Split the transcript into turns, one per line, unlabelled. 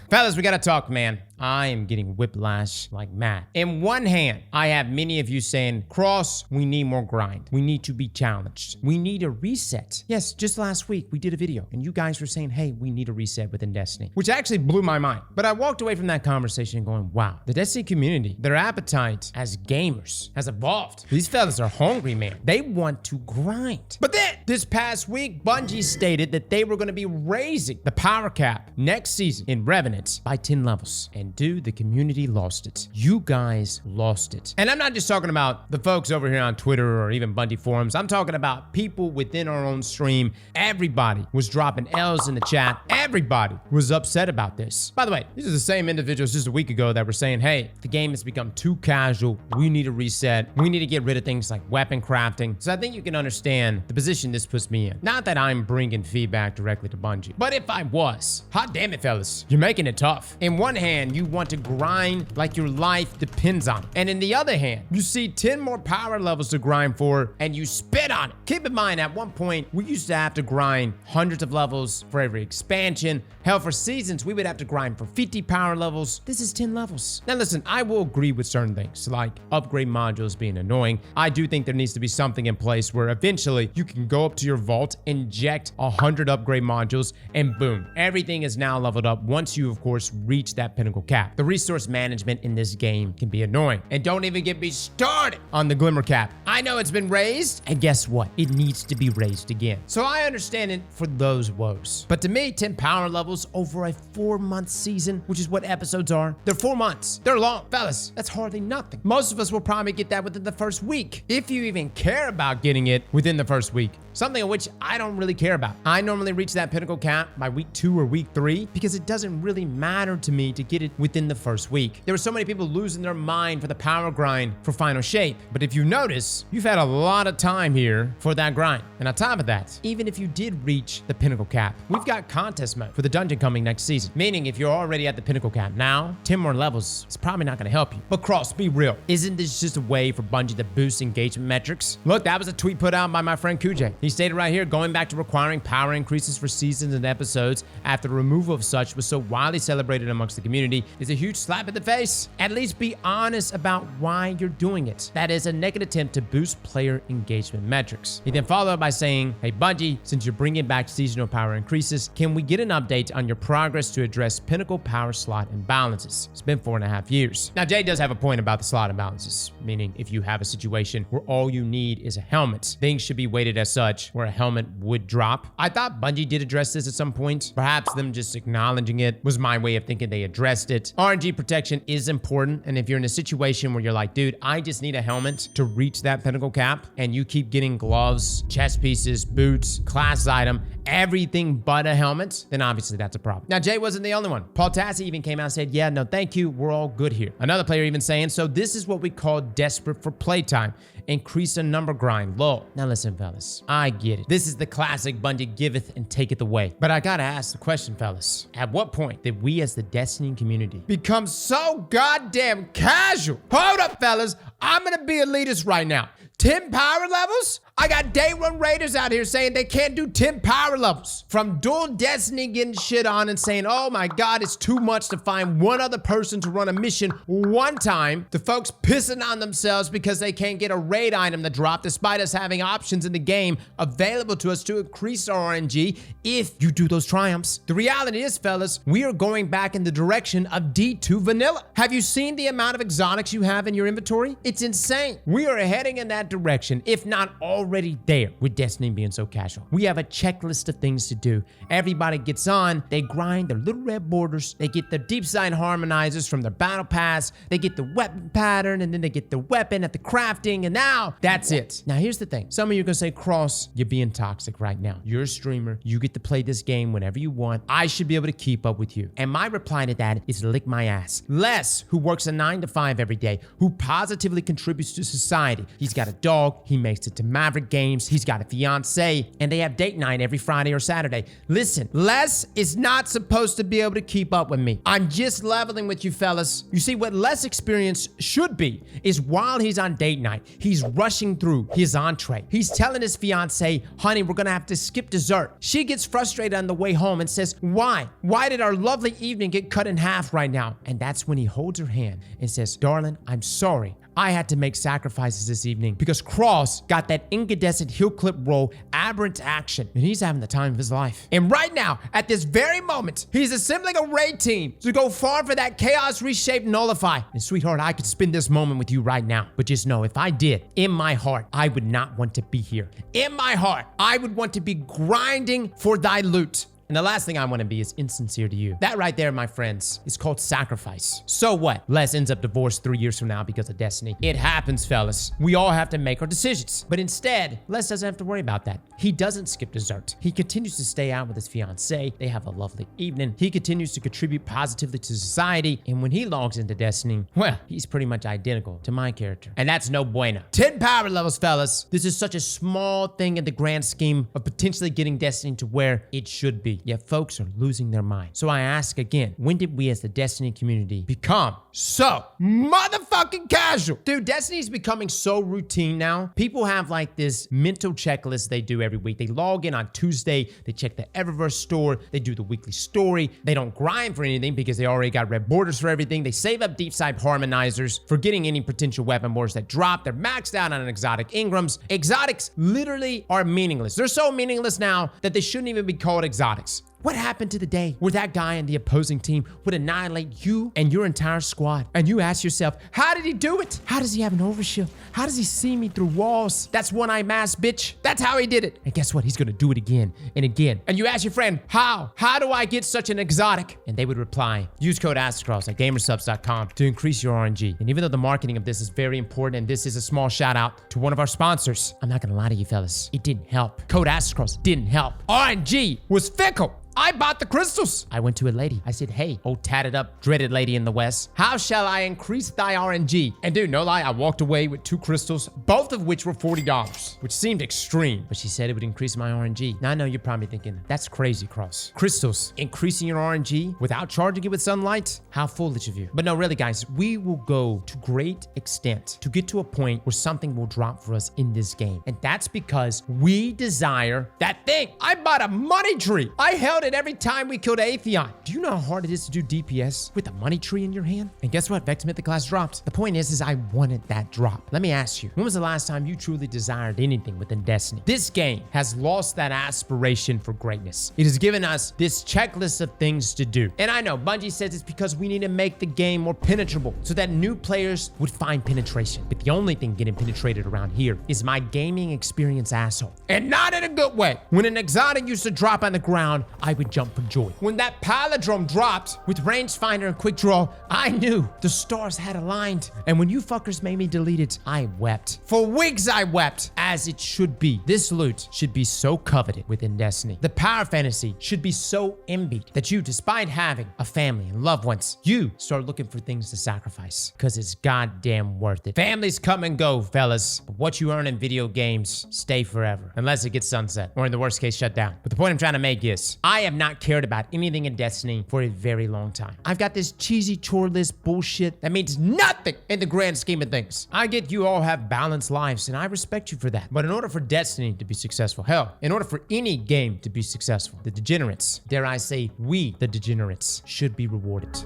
Fellas, we gotta talk, man. I am getting whiplash like mad. In one hand, I have many of you saying, Cross, we need more grind. We need to be challenged. We need a reset. Yes, just last week we did a video and you guys were saying, hey, we need a reset within Destiny, which actually blew my mind. But I walked away from that conversation going, wow, the Destiny community, their appetite as gamers has evolved. These fellas are hungry, man. They want to grind. But then this past week, Bungie stated that they were going to be raising the power cap next season in Revenant by 10 levels. And dude, the community lost it. You guys lost it. And I'm not just talking about the folks over here on Twitter or even Bungie forums. I'm talking about people within our own stream. Everybody was dropping L's in the chat. Everybody was upset about this. By the way, these are the same individuals just a week ago that were saying, hey, the game has become too casual. We need a reset. We need to get rid of things like weapon crafting. So I think you can understand the position this puts me in. Not that I'm bringing feedback directly to Bungie, but if I was, hot damn it, fellas, you're making it tough. In one hand, you want to grind like your life depends on it. And in the other hand, you see 10 more power levels to grind for and you spit on it. Keep in mind, at one point, we used to have to grind hundreds of levels for every expansion. Hell, for seasons, we would have to grind for 50 power levels. This is 10 levels. Now listen, I will agree with certain things, like upgrade modules being annoying. I do think there needs to be something in place where eventually you can go up to your vault, inject 100 upgrade modules, and boom, everything is now leveled up once you, of course, reach that pinnacle cap. The resource management in this game can be annoying. And don't even get me started on the glimmer cap. I know it's been raised, and guess what? It needs to be raised again. So I understand it for those woes. But to me, 10 power levels over a 4-month season, which is what episodes are, they're 4 months. They're long. Fellas, that's hardly nothing. Most of us will probably get that within the first week, if you even care about getting it within the first week. Something of which I don't really care about. I normally reach that pinnacle cap by week 2 or week 3 because it doesn't really matter to me to get it within the first week. There were so many people losing their mind for the power grind for final shape. But if you notice, you've had a lot of time here for that grind. And on top of that, even if you did reach the pinnacle cap, we've got contest mode for the dungeon coming next season. Meaning if you're already at the pinnacle cap now, 10 more levels is probably not gonna help you. But Cross, be real. Isn't this just a way for Bungie to boost engagement metrics? Look, that was a tweet put out by my friend Kujay. He stated right here, going back to requiring power increases for seasons and episodes after the removal of such was so widely celebrated amongst the community is a huge slap in the face. At least be honest about why you're doing it. That is a naked attempt to boost player engagement metrics. He then followed up by saying, hey Bungie, since you're bringing back seasonal power increases, can we get an update on your progress to address pinnacle power slot imbalances? It's been 4.5 years. Now Jay does have a point about the slot imbalances, meaning if you have a situation where all you need is a helmet, things should be weighted as such where a helmet would drop. I thought Bungie did address this at some point. Perhaps them just acknowledging it was my way of thinking they addressed it. RNG protection is important, and if you're in a situation where you're like, dude, I just need a helmet to reach that pinnacle cap, and you keep getting gloves, chest pieces, boots, class item, everything but a helmet, then obviously that's a problem. Now, Jay wasn't the only one. Paul Tassi even came out and said, yeah, no, thank you. We're all good here. Another player even saying, so this is what we call desperate for playtime. Increase a number grind. Lol. Now listen, fellas, I get it. This is the classic Bungie giveth and taketh away. But I gotta ask the question, fellas. At what point did we as the Destiny community become so goddamn casual? Hold up, fellas. I'm gonna be elitist right now. 10 power levels? I got day one raiders out here saying they can't do 10 power levels. From dual Destiny getting shit on and saying, oh my God, it's too much to find one other person to run a mission one time, to folks pissing on themselves because they can't get a raid item to drop despite us having options in the game available to us to increase our RNG if you do those triumphs. The reality is, fellas, we are going back in the direction of D2 vanilla. Have you seen the amount of exotics you have in your inventory? It's insane. We are heading in that direction, if not already there, with Destiny being so casual. We have a checklist of things to do. Everybody gets on, they grind their little red borders, they get their deep side harmonizers from their battle pass, they get the weapon pattern, and then they get the weapon at the crafting, and now that's it. Now here's the thing. Some of you are gonna say, Cross, you're being toxic right now. You're a streamer, you get to play this game whenever you want. I should be able to keep up with you. And my reply to that is lick my ass. Les, who works a 9 to 5 every day, who positively contributes to society. He's got a dog. He makes it to Maverick games. He's got a fiance, and they have date night every Friday or Saturday. Listen, Les is not supposed to be able to keep up with me. I'm just leveling with you fellas. You see, what Les experience should be is while he's on date night, he's rushing through his entree. He's telling his fiance, honey, we're gonna have to skip dessert. She gets frustrated on the way home and says, why? Why did our lovely evening get cut in half right now? And that's when he holds her hand and says, darling, I'm sorry. I had to make sacrifices this evening because Cross got that incandescent heel clip roll aberrant action, and he's having the time of his life. And right now, at this very moment, he's assembling a raid team to go far for that Chaos Reshape Nullify. And sweetheart, I could spend this moment with you right now, but just know if I did, in my heart, I would not want to be here. In my heart, I would want to be grinding for thy loot. And the last thing I want to be is insincere to you. That right there, my friends, is called sacrifice. So what? Les ends up divorced 3 years from now because of destiny. It happens, fellas. We all have to make our decisions. But instead, Les doesn't have to worry about that. He doesn't skip dessert. He continues to stay out with his fiancée. They have a lovely evening. He continues to contribute positively to society. And when he logs into destiny, well, he's pretty much identical to my character. And that's no bueno. 10 power levels, fellas. This is such a small thing in the grand scheme of potentially getting destiny to where it should be. Yet folks are losing their mind. So I ask again, when did we as the Destiny community become so motherfucking casual? Dude, Destiny is becoming so routine now. People have like this mental checklist they do every week. They log in on Tuesday, they check the Eververse store, they do the weekly story. They don't grind for anything because they already got red borders for everything. They save up deep side harmonizers for getting any potential weapon boards that drop. They're maxed out on exotic Ingrams. Exotics literally are meaningless. They're so meaningless now that they shouldn't even be called exotics. What happened to the day where that guy in the opposing team would annihilate you and your entire squad? And you ask yourself, how did he do it? How does he have an overshield? How does he see me through walls? That's one-eye mask, bitch. That's how he did it. And guess what? He's gonna do it again and again. And you ask your friend, how? How do I get such an exotic? And they would reply, use code Aztecross at gamersubs.com to increase your RNG. And even though the marketing of this is very important, and this is a small shout out to one of our sponsors, I'm not gonna lie to you fellas, it didn't help. Code Aztecross didn't help. RNG was fickle. I bought the crystals. I went to a lady. I said, hey, old tatted up, dreaded lady in the West, how shall I increase thy RNG? And dude, no lie, I walked away with 2 crystals, both of which were $40, which seemed extreme, but she said it would increase my RNG. Now I know you're probably thinking, that's crazy, Cross. Crystals, increasing your RNG without charging it with sunlight? How foolish of you. But no, really guys, we will go to great extent to get to a point where something will drop for us in this game. And that's because we desire that thing. I bought a money tree. I held it every time we killed Atheon. Do you know how hard it is to do DPS with a money tree in your hand? And guess what? Vex Mythic class dropped. The point is I wanted that drop. Let me ask you, when was the last time you truly desired anything within Destiny? This game has lost that aspiration for greatness. It has given us this checklist of things to do. And I know Bungie says it's because we need to make the game more penetrable so that new players would find penetration. But the only thing getting penetrated around here is my gaming experience asshole. And not in a good way. When an exotic used to drop on the ground, I would jump for joy. When that palindrome dropped with rangefinder and quick draw, I knew the stars had aligned. And when you fuckers made me delete it, I wept. For weeks I wept, as it should be. This loot should be so coveted within Destiny. The power fantasy should be so envied that you, despite having a family and loved ones, you start looking for things to sacrifice because it's goddamn worth it. Families come and go, fellas, but what you earn in video games stay forever, unless it gets sunset, or in the worst case, shut down. But the point I'm trying to make is, I have not cared about anything in Destiny for a very long time. I've got this cheesy chore list bullshit that means nothing in the grand scheme of things. I get you all have balanced lives, and I respect you for that. But in order for Destiny to be successful, hell, in order for any game to be successful, the degenerates, dare I say, we, the degenerates, should be rewarded.